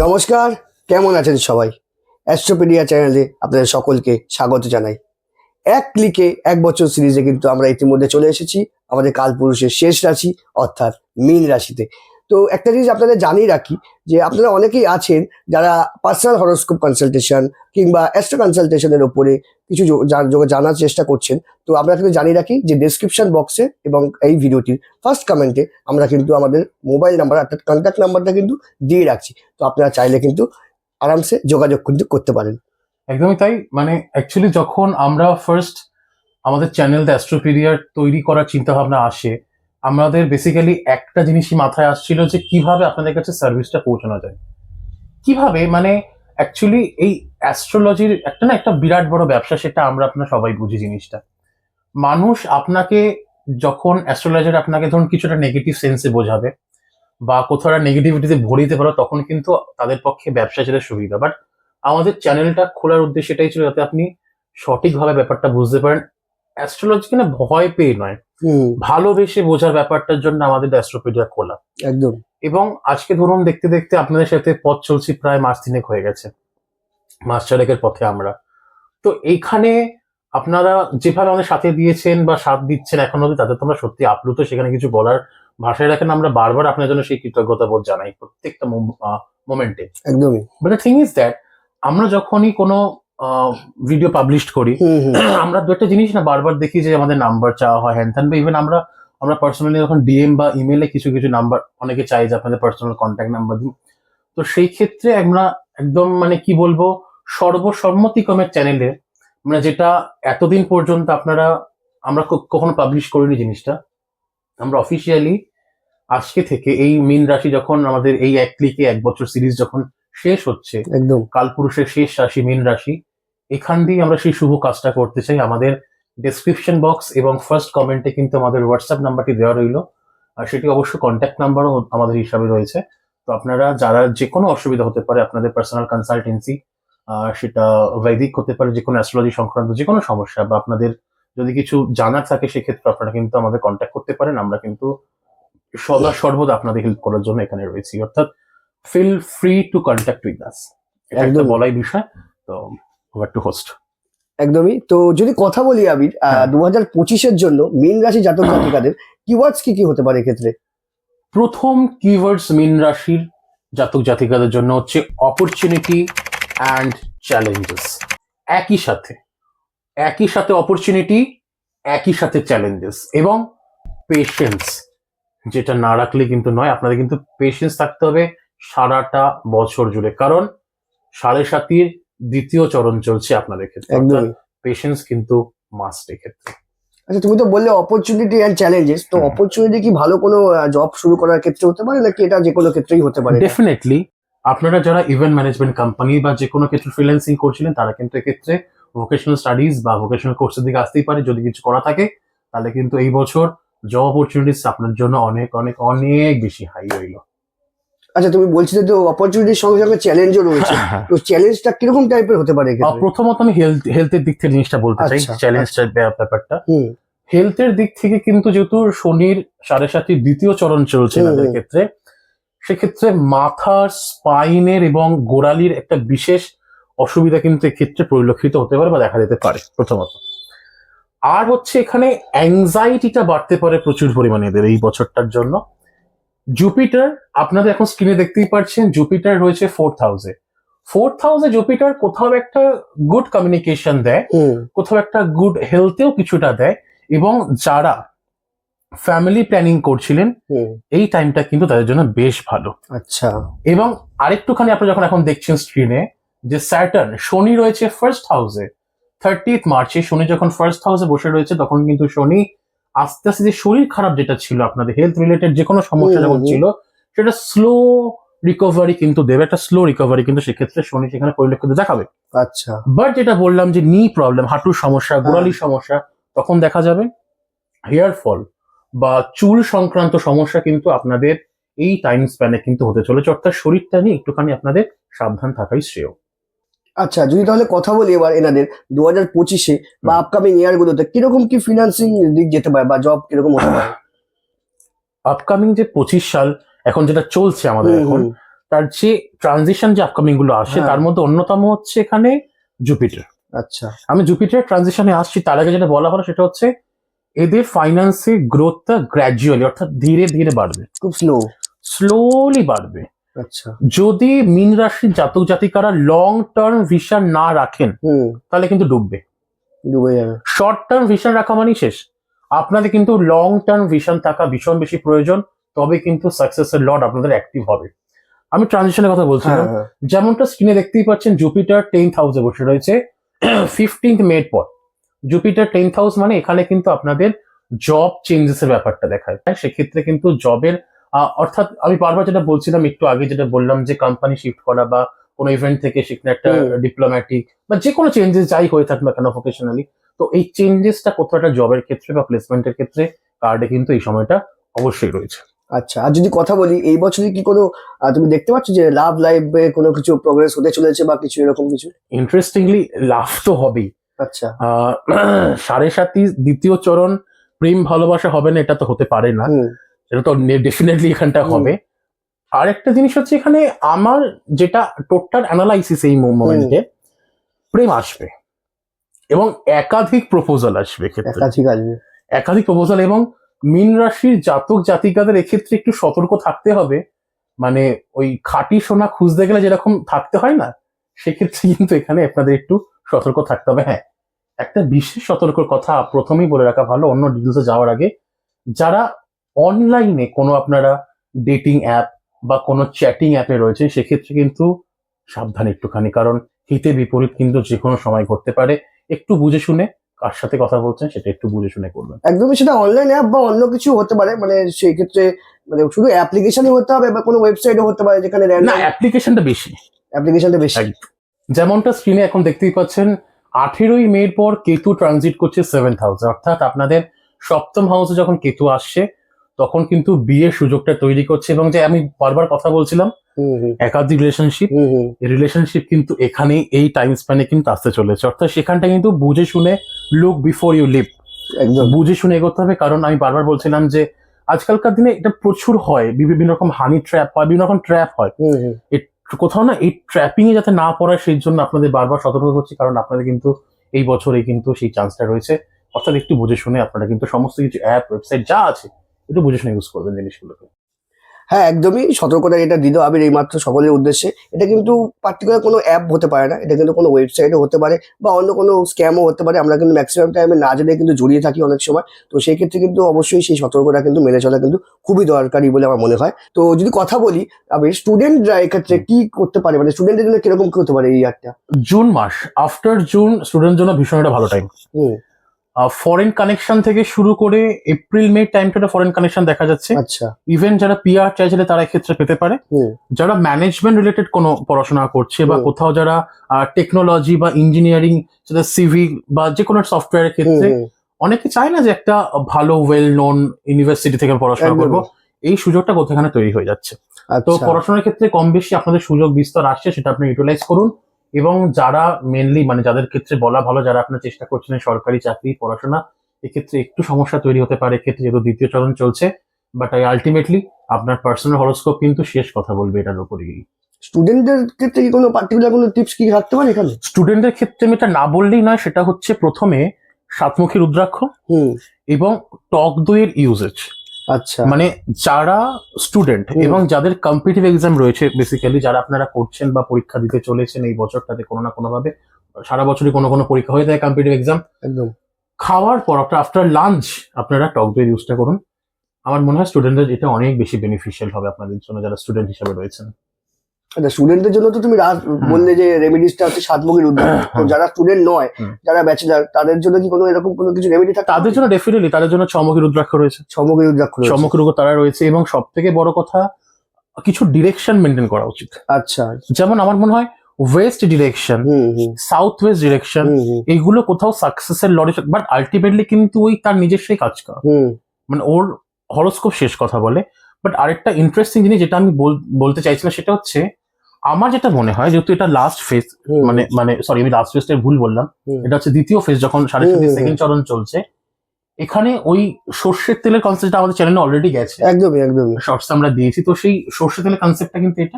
নমস্কার, কেমন আছেন সবাই? অ্যাস্ট্রোপিডিয়া চ্যানেলে আপনাদের সকলকে স্বাগত জানাই। এক ক্লিকে এক বছর সিরিজে কিন্তু আমরা ইতিমধ্যে চলে এসেছি আমাদের কালপুরুষের শেষ রাশি অর্থাৎ মীন রাশিতে। তো একটা জিনিস আপনাদের জানিয়ে রাখি যে আপনারা অনেকেই আছেন যারা পার্সোনাল হরোস্কোপ কনসালটেশন কিংবা অ্যাস্ট্রো কনসালটেশনের উপরে কিছু জানার চেষ্টা করছেন। তো আমরা কিন্তু জানিয়ে রাখি যে ডেসক্রিপশন বক্সে এবং এই ভিডিওটির ফার্স্ট কমেন্টে আমরা কিন্তু আমাদের মোবাইল নাম্বার অর্থাৎ কন্ট্যাক্ট নাম্বারটা কিন্তু দিয়ে রাখছি। তো আপনারা চাইলে কিন্তু আরামসে যোগাযোগ কিন্তু করতে পারেন। একদমই তাই। মানে অ্যাকচুয়ালি যখন আমরা ফার্স্ট আমাদের চ্যানেল দ্য অ্যাস্ট্রোপিডিয়ার তৈরি করার চিন্তা ভাবনা আসে, আমাদের বেসিক্যালি একটা জিনিসই মাথায় আসছিল যে কিভাবে আপনাদের কাছে সার্ভিসটা পৌঁছানো যায়, কিভাবে মানে অ্যাকচুয়ালি এই অ্যাস্ট্রোলজির একটা বিরাট বড় ব্যবসা, সেটা আমরা আপনারা সবাই বুঝি জিনিসটা। মানুষ আপনাকে যখন অ্যাস্ট্রোলজার আপনাকে ধরুন কিছুটা নেগেটিভ সেন্সে বোঝাবে বা কোথাও নেগেটিভিটিতে ভরে দিতে পারো, তখন কিন্তু তাদের পক্ষে ব্যবসা সেটা সুবিধা। বাট আমাদের চ্যানেলটা খোলার উদ্দেশ্য এটাই ছিল যাতে আপনি সঠিকভাবে ব্যাপারটা বুঝতে পারেন। অ্যাস্ট্রোলজিকে না ভয় পেয়ে নয়, ভালোবেসে বোঝার ব্যাপারটার জন্য আমাদের অ্যাস্ট্রোপিডিয়া খোলা। একদম। এবং আজকে ধরুন দেখতে দেখতে আপনাদের সাথে পথ চলছি প্রায় মাস 3 হয়ে গেছে, মাস 4 পথে আমরা। তো এইখানে আপনারা যেভাবে আমাদের সাথে দিয়েছেন বা সাথ দিচ্ছেন এখন অব্দি, তাতে তোমরা সত্যি আপ্লুত। সেখানে কিছু বলার ভাষায় রাখেন, আমরা বারবার আপনার জন্য সেই কৃতজ্ঞতা বোধ জানাই প্রত্যেকটা মোমেন্টে। একদমই। But the thing is that আমরা যখনই কোনো ভিডিও পাবলিশ করি, আমরা দু একটা জিনিস না বারবার দেখি যে আমাদের নাম্বার চাওয়া হয় হ্যান ত্যান, বা ইভেন আমরা পার্সোনালি যখন ডিএম বা ইমেলে কিছু কিছু নাম্বার অনেকে চাই যে আপনাদের পার্সোনাল কন্ট্যাক্ট নাম্বার দিন। তো সেই ক্ষেত্রে আমরা একদম মানে কি বলবো, সর্বসম্মতিক্রমের চ্যানেলে, মানে যেটা এতদিন পর্যন্ত আমরা কখনো পাবলিশ করিনি জিনিসটা, আমরা অফিসিয়ালি আজকে থেকে এই মীন রাশি যখন আমাদের এই এক ক্লিকে এক বছর সিরিজ যখন শেষ হচ্ছে, একদম কালপুরুষের শেষ রাশি মীন রাশি, এখান দিয়ে আমরা সেই শুভ কাজটা করতে চাই। আমাদের ডেসক্রিপশন বক্স এবং ফার্স্ট কমেন্টে কিন্তু আমাদের হোয়াটসঅ্যাপ নাম্বারটি দেওয়া রইল, আর সেটি অবশ্য কন্ট্যাক্ট নাম্বারও আমাদের হিসাবে রয়েছে। তো আপনারা যারা যে কোনো অসুবিধা হতে পারে, আপনাদের পার্সোনাল কনসালটেন্সি, সেটা বৈদিক হতে পারে, যে কোনো অ্যাস্ট্রোলজি সংক্রান্ত যে কোনো সমস্যা, বা আপনাদের যদি কিছু জানার থাকে সেক্ষেত্রে আপনারা কিন্তু আমাদের কন্ট্যাক্ট করতে পারেন। আমরা কিন্তু সদা সর্বদা আপনাদের হেল্প করার জন্য এখানে রয়েছি, অর্থাৎ feel free to contact with us. এটা একটা বলাই বিষয়। তো ওভার টু হোস্ট। একদমই। তো যদি কথা বলি আবির, 2025-এর জন্য মীন রাশি জাতক জাতিকাদের কিওয়ার্ডস কি কি হতে পারে এক্ষেত্রে? প্রথম কিওয়ার্ডস মীন রাশির জাতক জাতিকাদের জন্য হচ্ছে অপরচুনিটি অ্যান্ড চ্যালেঞ্জেস। একই সাথে অপরচুনিটি, একই সাথে চ্যালেঞ্জেস এবং পেশেন্স, যেটা না রাখলে কিন্তু নয়। আপনাদের কিন্তু পেশেন্স থাকতে হবে সারাটা বছর জুড়ে, কারণ 7.5 দ্বিতীয় চরণ চলছে আপনাদের ক্ষেত্রে। পেশেন্স কিন্তু মাস্ট এক্ষেত্রে। আচ্ছা, তুমি তো বললে অপরচুনিটি এন্ড চ্যালেঞ্জেস, তো অপরচুনিটি কি ভালো কোনো জব শুরু করার ক্ষেত্রে হতে পারে, নাকি এটা যে কোনো ক্ষেত্রেই হতে পারে? ডেফিনেটলি আপনারা যারা ইভেন্ট ম্যানেজমেন্ট কোম্পানি বা যে কোনো ক্ষেত্রে ফ্রিল্যান্সিং করছিলেন, তারা কিন্তু এক্ষেত্রে ভোকেশনাল স্টাডিজ বা ভোকেশনাল কোর্সের দিকে আসতেই পারে। যদি কিছু করা থাকে তাহলে কিন্তু এই বছর জব অপরচুনিটিস আপনার জন্য অনেক অনেক অনেক বেশি হাই রইল। আচ্ছা, তুমি বলছিলে তো অপরচুনিটির সঙ্গে সঙ্গে চ্যালেঞ্জও রয়েছে, তো চ্যালেঞ্জটা কিরকম টাইপের হতে পারে? প্রথমত আমি হেলথের দিক থেকে জিনিসটা বলতে চাই। চ্যালেঞ্জটার ব্যাপারটা হেলথের দিক থেকে কিন্তু, যেহেতু শনির 7.5 দ্বিতীয় চরণ চলছে তাদের ক্ষেত্রে, সেক্ষেত্রে মাথার স্পাইনের এবং গোড়ালির একটা বিশেষ অসুবিধা কিন্তু এক্ষেত্রে পরিলক্ষিত হতে পারে বা দেখা যেতে পারে প্রথমত। আর হচ্ছে এখানে অ্যাংজাইটিটা বাড়তে পারে প্রচুর পরিমাণে এদের এই বছরটার জন্য। জুপিটার, আপনাদের এখন স্ক্রিনে দেখতেই পাচ্ছেন, জুপিটার রয়েছে 4th হাউসে। জুপিটার কোথাও একটা গুড কমিউনিকেশন দেয়, কোথাও একটা গুড হেলথেও কিছুটা দেয়, এবং যারা ফ্যামিলি প্ল্যানিং করছিলেন এই টাইমটা কিন্তু তাদের জন্য বেশ ভালো। আচ্ছা। এবং আরেকটুখানি আপনারা যখন এখন দেখছেন স্ক্রিনে, যে স্যাটার্ন, শনি রয়েছে 1st হাউসে। 30th মার্চে শনি যখন 1st হাউসে বসে রয়েছে, তখন কিন্তু শনি আস্তে আস্তে যে শরীর খারাপ যেটা ছিল, আপনাদের হেলথ রিলেটেড যে কোনো সমস্যা যখন ছিল, সেটা স্লো রিকভারি কিন্তু দেবে, একটা স্লো রিকভারি কিন্তু সেক্ষেত্রে শনি সেখানে পরিলক্ষিত দেখাবে। আচ্ছা। বাট যেটা বললাম যে নি প্রবলেম, হাঁটুর সমস্যা, গোড়ালির সমস্যা, তখন দেখা যাবে হেয়ার ফল বা চুল সংক্রান্ত সমস্যা কিন্তু আপনাদের এই টাইম স্প্যানে কিন্তু হতে চলেছে। অর্থাৎ শরীরটা নিয়ে একটুখানি আপনাদের সাবধান থাকাই শ্রেয়। আচ্ছা, যদি তাহলে কথা বলি এবার এনাদের 2025-এ বা আপকামিং ইয়ার গুলোতে কিরকম কি ফিনান্সিং দিক যেতে পারে বা জব কিরকম হতে পারে? আপকামিং যে 25 সাল এখন যেটা চলছে আমাদের এখন, তার যে ট্রানজিশন যে আপকামিং গুলো আসে তার মধ্যে অন্যতম হচ্ছে এখানে জুপিটার। আচ্ছা, আমি জুপিটার ট্রানজিশনে আসছি, তার আগে যেটা বলা হলো সেটা হচ্ছে এদের ফাইন্যান্সে গ্রোথটা গ্র্যাজুয়ালি অর্থাৎ ধীরে ধীরে বাড়বে, খুব স্লোলি বাড়বে। আচ্ছা, যদি মীন রাশির জাতক জাতিকারা লং টার্ম ভিশন না রাখেন তাহলে কিন্তু ডুবে যাবে। শর্ট টার্ম ভিশন রাখা মানেই শেষ। আপনাদের কিন্তু লং টার্ম ভিশন থাকা ভীষণ বেশি প্রয়োজন, তবে কিন্তু সাকসেসের লর্ড আপনাদের অ্যাক্টিভ হবে। আমি ট্রানজিশনের কথা বলছিলাম, যেমনটা স্ক্রিনে দেখতেই পাচ্ছেন জুপিটার 10th হাউসে বসে রয়েছে 15th মে পর। জুপিটার 10th হাউস মানে এখানে কিন্তু আপনাদের জব চেঞ্জেস এর ব্যাপারটা দেখায়। সেক্ষেত্রে কিন্তু জবের অর্থাৎ আমি বারবার যেটা বলছিলাম একটু আগে, যেটা বললাম যে কোম্পানি শিফট করা বা কোনো ইভেন্ট থেকে সেখানে একটা ডিপ্লোম্যাটিক বা যে কোনো চেঞ্জেস যাই হয়ে থাকবে কেন প্রফেশনালি, তো এই চেঞ্জেসটা কোথাও একটা জবের ক্ষেত্রে বা প্লেসমেন্টের ক্ষেত্রে কার্ডে কিন্তু এই সময়টা অবশ্যই রয়েছে। আচ্ছা, আর যদি কথা বলি এই বছরই কি কোনো তুমি দেখতে পাচ্ছ যে লাভ লাইফে কোনো কিছু প্রোগ্রেস হতে চলেছে বা কিছু এরকম কিছু? ইন্টারেস্টিংলি লাভ তো হবেই। আচ্ছা, 7.5 দ্বিতীয় চরণ প্রেম ভালোবাসা হবে না এটা তো হতে পারে না, এটা তো ডেফিনেটলি এখানটা হবে। আর একটা জিনিস হচ্ছে এখানে আমার যেটা টোটাল অ্যানালাইসিস এই মোমেন্টে, প্রেম আসবে এবং একাধিক প্রপোজাল আসবে, একাধিক প্রপোজাল। এবং মীন রাশির জাতক জাতিকাদের এক্ষেত্রে একটু সতর্ক থাকতে হবে, মানে ওই খাঁটি সোনা খুঁজতে গেলে যেরকম থাকতে হয় না, সেক্ষেত্রে কিন্তু এখানে আপনাদের একটু সতর্ক থাকতে হবে। হ্যাঁ, একটা বিশেষ সতর্কর কথা প্রথমেই বলে রাখা ভালো অন্য ডিটেলসে যাওয়ার আগে, যারা অনলাইনে কোনো আপনারা ডেটিং অ্যাপ বা কোনো চ্যাটিং অ্যাপে রয়েছে সেক্ষেত্রে কিন্তু সাবধান একটুখানি, কারণ হিতে বিপরীত কিন্তু যে কোনো সময় ঘটতে পারে। একটু বুঝে শুনে কার সাথে কথা বলছেন সেটা একটু বুঝে শুনে করবেন। একদমই, সেটা অনলাইন অ্যাপ বা অন্য কিছু হতে পারে, মানে সেই ক্ষেত্রে মানে শুধু অ্যাপ্লিকেশনই হতে হবে বা কোনো ওয়েবসাইটও হতে পারে যেখানে না, অ্যাপ্লিকেশনটা বেশি। যেমনটা স্ক্রিনে এখন দেখতেই পাচ্ছেন 18ই মে পর কেতু ট্রানজিট করছে 7th হাউসে, অর্থাৎ আপনাদের সপ্তম হাউসে যখন কেতু আসছে তখন কিন্তু বিয়ের সুযোগটা তৈরি করছে। এবং যে আমি বারবার কথা বলছিলাম একাধিক রিলেশনশিপ কিন্তু এখানেই এই টাইম স্প্যানে কিন্তু আসতে চলেছে, অর্থাৎ সেখানটা কিন্তু বুঝে শুনে লুক বিফোর ইউ লিভ, একদম বুঝে শুনে এগোতে হবে। কারণ আমি বারবার বলছিলাম যে আজকালকার দিনে এটা প্রচুর হয়, বিভিন্ন রকম হানি ট্র্যাপ হয়, বিভিন্ন রকম ট্র্যাপ হয়, কোথাও না এই ট্র্যাপিং এ যাতে না পড়ায় সেই জন্য আপনাদের বারবার সতর্ক করছি, কারণ আপনাদের কিন্তু এই বছরে কিন্তু সেই চান্সটা রয়েছে। অর্থাৎ একটু বুঝে শুনে আপনারা কিন্তু সমস্ত কিছু অ্যাপ ওয়েবসাইট যা আছে একটু বুঝে শুনে ইউজ করবেন জিনিসগুলোকে। হ্যাঁ, একদমই সতর্কতা এটা দিল আবির এইমাত্র সকলের উদ্দেশ্যে। এটা কিন্তু পার্টিকুলার কোনো অ্যাপ হতে পারে না, এটা কিন্তু কোনো ওয়েবসাইটও হতে পারে বা অন্য কোনো স্ক্যামও হতে পারে। আমরা কিন্তু ম্যাক্সিমাম টাইমে না জেনে কিন্তু জড়িয়ে থাকি অনেক সময়, তো সেই ক্ষেত্রে কিন্তু অবশ্যই সেই সতর্কতা কিন্তু মেনে চলা কিন্তু খুবই দরকারি বলে আমার মনে হয়। তো যদি কথা বলি আবির, স্টুডেন্টরা এক্ষেত্রে কি করতে পারে, মানে স্টুডেন্টদের জন্য কিরকম কি হতে পারে এই ইয়ারটা? জুন মাস, আফটার জুন স্টুডেন্টের জন্য ভীষণ একটা ভালো টাইম। ফরেন কানেকশন থেকে শুরু করে এপ্রিল মে টাইমটা ফরেন কানেকশন দেখা যাচ্ছে। আচ্ছা, ইভেন যারা পিআর চাইছে তারা এক্ষেত্রে পেতে পারে। যারা ম্যানেজমেন্ট রিলেটেড কোনো পড়াশোনা করছে বা কোথাও যারা টেকনোলজি বা ইঞ্জিনিয়ারিং, সেটা সিভিক বা যে কোনো সফটওয়্যারের ক্ষেত্রে অনেকে চায় না যে একটা ভালো ওয়েল নোন ইউনিভার্সিটি থেকে পড়াশোনা করবো, এই সুযোগটা কোথাখানে তৈরি হয়ে যাচ্ছে। তো পড়াশোনার ক্ষেত্রে কম বেশি আপনাদের সুযোগ বিস্তার আসছে, সেটা আপনি ইউটিলাইজ করুন। এবং যারা মেনলি মানে যাদের ক্ষেত্রে বলা ভালো, যারা আপনার চেষ্টা করছেন সরকারি চাকরি পড়াশোনা, এক্ষেত্রে একটু সমস্যা তৈরি হতে পারে এক্ষেত্রে, যেহেতু দ্বিতীয় চরণ চলছে। বাট আলটিমেটলি আপনার পার্সোনাল হরোস্কোপ কিন্তু শেষ কথা বলবে এটার উপরেই। স্টুডেন্টদের ক্ষেত্রে কি কোনো পার্টিকুলার কোনো টিপস কি থাকতে পারে এখানে? স্টুডেন্টদের ক্ষেত্রে আমি এটা না বললেই নয়, সেটা হচ্ছে প্রথমে সাতমুখী রুদ্রাক্ষ এবং টক দইয়ের ইউজেজ। আচ্ছা, মানে যারা স্টুডেন্ট এবং যাদের কম্পিটিটিভ এক্সাম রয়েছে, বেসিক্যালি যারা আপনারা করছেন বা পরীক্ষা দিতে চলেছেন এই বছরটাতে কোনো না কোনো ভাবে, সারা বছরই কোনো কোনো পরীক্ষা হয়ে যায় কম্পিটিটিভ এক্সাম, একদম খাওয়ার পর আফটার লাঞ্চ আপনারা টক দইয়ের ইউজটা করুন। আমার মনে হয় স্টুডেন্টদের এটা অনেক বেশি বেনিফিশিয়াল হবে আপনাদের জন্য যারা স্টুডেন্ট হিসেবে রয়েছেন। আচ্ছা, স্টুডেন্টদের জন্য তো তুমি বললে যে রেমেডিসটা হচ্ছে সাতমুখী রুদ্রাক্ষ, তো যারা স্টুডেন্ট নয়, যারা ব্যাচেলার, তাদের জন্য কি কোনো এরকম কোনো কিছু রেমেডি থাকে? তাদের জন্য ডেফিনেটলি তাদের জন্য ছমুখী রুদ্রাক্ষ রয়েছে, ছমুখী রুদ্রাক্ষ তারা রয়েছে। এবং সব থেকে বড় কথা, কিছু ডিরেকশন মেনটেন করা উচিত। আচ্ছা, যেমন আমার মনে হয় West direction, south West direction, এইগুলো কোথাও সাকসেসের লড়ে, বাট আলটিমেটলি কিন্তু ওই তার নিজস্বই কাজ করা, মানে ওর হরোস্কোপ শেষ কথা বলে। বাট আরেকটা ইন্টারেস্টিং জিনিস যেটা আমি বলতে চাইছিলাম সেটা হচ্ছে, আমার যেটা মনে হয় যেহেতু এটা লাস্ট ফেজ, মানে সরি আমি লাস্ট ফেজটা ভুল বললাম, এটা হচ্ছে দ্বিতীয় ফেজ, যখন 7.5 সেকেন্ড চরণ চলছে, এখানে ওই সর্ষের তেলের কনসেপ্টটা আমাদের চ্যানেলে অলরেডি গেছে, একদমই শর্টস আমরা দিয়েছি। তো সেই সর্ষের তেলের কনসেপ্টটা কিন্তু এটা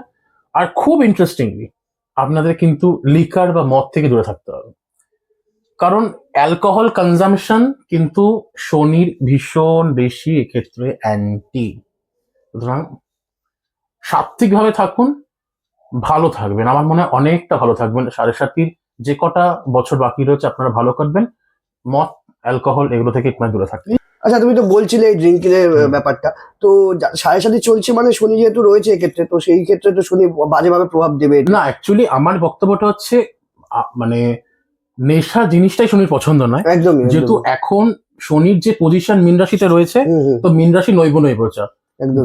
আর খুব ইন্টারেস্টিংলি আপনাদের কিন্তু লিকার বা মদ থেকে দূরে থাকতে হবে, কারণ অ্যালকোহল কনজাম্পশন কিন্তু শনির ভীষণ বেশি এক্ষেত্রে অ্যান্টি। সুতরাং সাত্ত্বিকভাবে থাকুন, ভালো থাকবেন, আমার মনে হয় অনেকটা ভালো থাকবেন। 7.5 যে কটা বছর বাকি রয়েছে আপনারা ভালো কাটবেন, মদ অ্যালকোহল এগুলো থেকে একটু দূরে থাকবেন। আচ্ছা, তুমি তো বলছিলে এই ড্রিঙ্কিং এর ব্যাপারটা, তো 7.5 চলছে মানে শনি যেহেতু রয়েছে এক্ষেত্রে, তো সেই ক্ষেত্রে তো শনি বাজেভাবে প্রভাব দেবে না। অ্যাকচুয়ালি আমার বক্তব্যটা হচ্ছে মানে নেশা জিনিসটাই শনির পছন্দ নয়। একদমই, যেহেতু এখন শনির যে পজিশন মীন রাশিতে রয়েছে, তো মীন রাশি নৈবচা,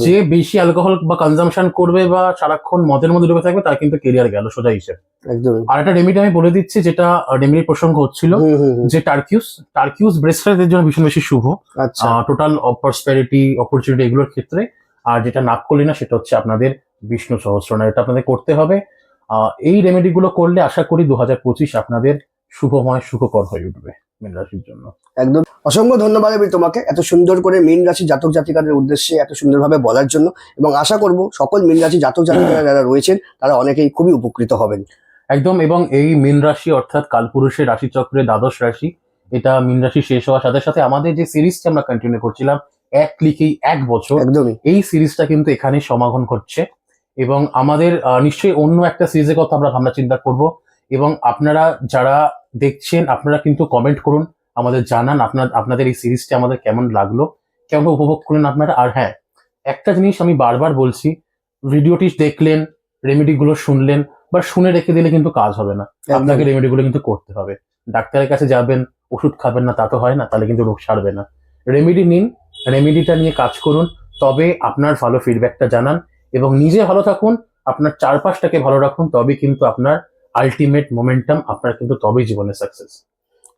যে বেশি অ্যালকোহল বা কনজাম্পশন করবে বা সারাক্ষণ মদের মধ্যে ডুবে থাকবে তার কিন্তু কেরিয়ার গেল সোজা হিসেবে। আর একটা রেমেডি আমি বলে দিচ্ছি, যেটা রেমেডির প্রসঙ্গ হচ্ছিল, যে টার্কিউস ব্রেসলেটের জন্য ভীষণ বেশি শুভ, টোটাল প্রসপেরিটি অপরচুনিটি এগুলোর ক্ষেত্রে। আর যেটা নাককলি না, সেটা হচ্ছে আপনাদের বিষ্ণু সহস্রনাম, এটা আপনাদের করতে হবে। এই রেমেডি গুলো করলে আশা করি 2025 আপনাদের শুভময় সুখকর হয়ে উঠবে মীন রাশির জন্য। একদম অসংখ্য ধন্যবাদ তোমাকে এত সুন্দর করে মীন রাশি জাতক জাতিকাদের উদ্দেশ্যে এত সুন্দরভাবে বলার জন্য, এবং আশা করব সকল মীন রাশি জাতক জাতিকারা যারা রয়েছেন তারা অনেকেই খুবই উপকৃত হবেন। একদম। এবং এই মীন রাশি অর্থাৎ কালপুরুষের রাশিচক্রের দ্বাদশ রাশি, এটা মীন রাশি শেষ হওয়ার সাথে সাথে আমাদের যে সিরিজটা আমরা কন্টিনিউ করছিলাম এক ক্লিকেই 1 বছর, একদমই এই সিরিজটা কিন্তু এখানে সমাগম করছে। এবং আমাদের নিশ্চয়ই অন্য একটা সিরিজের কথা আমরা ভাবনা চিন্তা করব। এবং আপনারা যারা দেখছেন আপনারা কিন্তু কমেন্ট করুন, আমাদের জানান আপনাদের এই সিরিজটা আমাদের কেমন লাগলো, কেমন উপভোগ করলেন আপনারা। আর হ্যাঁ, একটা জিনিস আমি বারবার বলছি, ভিডিওটি দেখলেন, রেমেডি গুলো শুনলেন, বা শুনে রেখে দিলে কিন্তু কাজ হবে না, আপনাকে রেমেডি গুলো কিন্তু করতে হবে। ডাক্তারের কাছে যাবেন, ওষুধ খাবেন না তা তো হয় না, তাহলে কিন্তু রোগ সারবে না। রেমেডি নিন, রেমেডিটা নিয়ে কাজ করুন, তবে আপনার ভালো ফিডব্যাকটা জানান, এবং নিজে ভালো থাকুন, আপনার চারপাশটাকে ভালো রাখুন, তবে কিন্তু আপনার আলটিমেট মোমেন্টাম, আপনার কিন্তু তবেই জীবনে সাকসেস।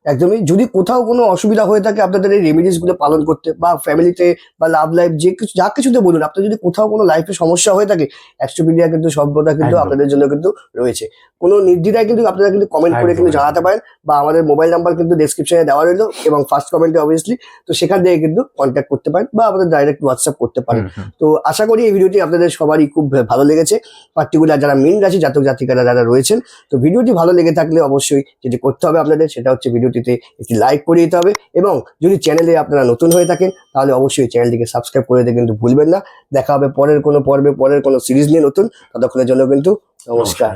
একদমই। যদি কোথাও কোনো অসুবিধা হয়ে থাকে আপনাদের এই রেমেডিস গুলো পালন করতে, বা ফ্যামিলিতে বা লাভ লাইফ যে কিছু যা কিছুতে বলুন, আপনার যদি কোথাও কোনো লাইফে সমস্যা হয়ে থাকে, অ্যাস্ট্রোপিডিয়া কিন্তু সর্বদা কিন্তু আপনাদের জন্য কিন্তু রয়েছে। কোনো নির্দ্বিধায় কিন্তু আপনারা কিন্তু কমেন্ট করে কিন্তু জানাতে পারেন, বা আমাদের মোবাইল নাম্বার কিন্তু ডেসক্রিপশনে দেওয়া রইলো এবং ফার্স্ট কমেন্টে অবভিয়াসলি, তো সেখান থেকে কিন্তু কন্ট্যাক্ট করতে পারেন বা আমাদের ডাইরেক্ট হোয়াটসঅ্যাপ করতে পারেন। তো আশা করি এই ভিডিওটি আপনাদের সবারই খুব ভালো লেগেছে, পার্টিকুলার যারা মীন রাশি জাতক জাতিকারা যারা রয়েছেন। তো ভিডিওটি ভালো লেগে থাকলে অবশ্যই যেটি করতে হবে আপনাদের, সেটা হচ্ছে ভিডিওটিতে একটি লাইক করে দিতে হবে, এবং যদি চ্যানেলে আপনারা নতুন হয়ে থাকেন তাহলে অবশ্যই চ্যানেলটিকে সাবস্ক্রাইব করে দিতে কিন্তু ভুলবেন না। দেখা হবে পরের কোনো পর্বে, পরের কোনো সিরিজ নিয়ে নতুন। ততক্ষণের জন্য কিন্তু নমস্কার।